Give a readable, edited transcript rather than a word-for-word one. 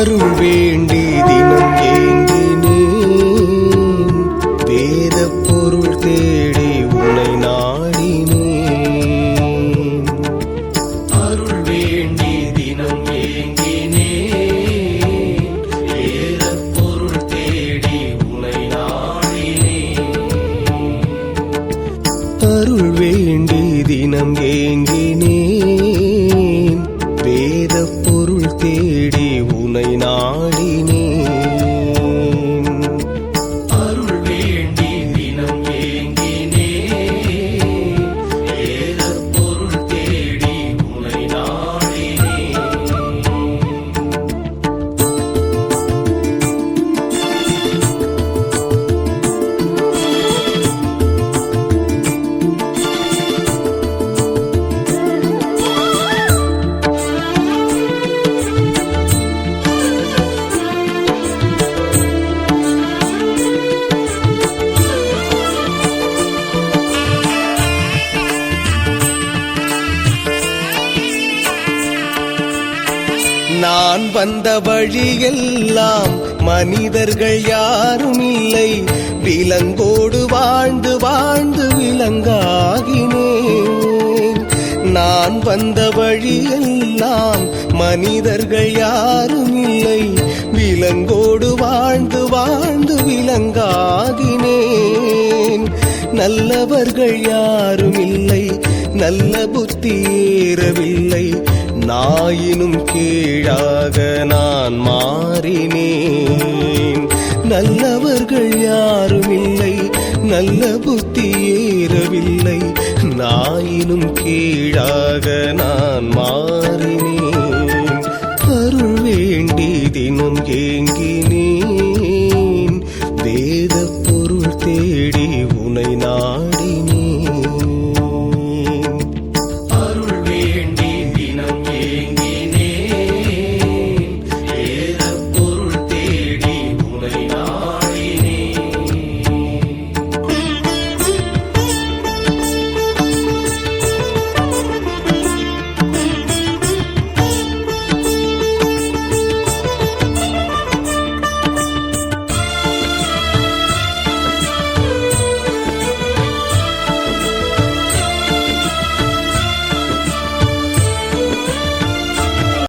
அருள் வேண்டி தினம் ஏங்கினேன், வேத பொருள் தேடி உனை நாடினேன். அருள் வேண்டி தினம் ஏங்கினேன், வேத பொருள் தேடி உனை நாடினேன். அருள் வேண்டி தினம் ஏங்கினேன், வேத பொருள் தேடி உனை நாடினேன். அருள் வேண்டி தினம் ஏங்கினேன், வேத பொருள் தேடி உனை நாடினேன். நான் வந்த வழியெல்லாம் மனிதர்கள் யாரும் இல்லை, விலங்கோடு வாழ்ந்து வாழ்ந்து விலங்காகினேன். நான் வந்த வழியெல்லாம் மனிதர்கள் யாரும் இல்லை, விலங்கோடு வாழ்ந்து வாழ்ந்து விலங்காகினேன். நல்லவர்கள் யாரும் இல்லை, நல்ல புத்தி ஏறவில்லை, நாயினும் கீழாக நான் மாறினேன். நல்லவர்கள் யாரும் இல்லை, நல்ல புத்தி ஏறவில்லை, நாயினும் கீழாக நான் மாறினேன். அருள் வேண்டி தினம் ஏங்கினேன்,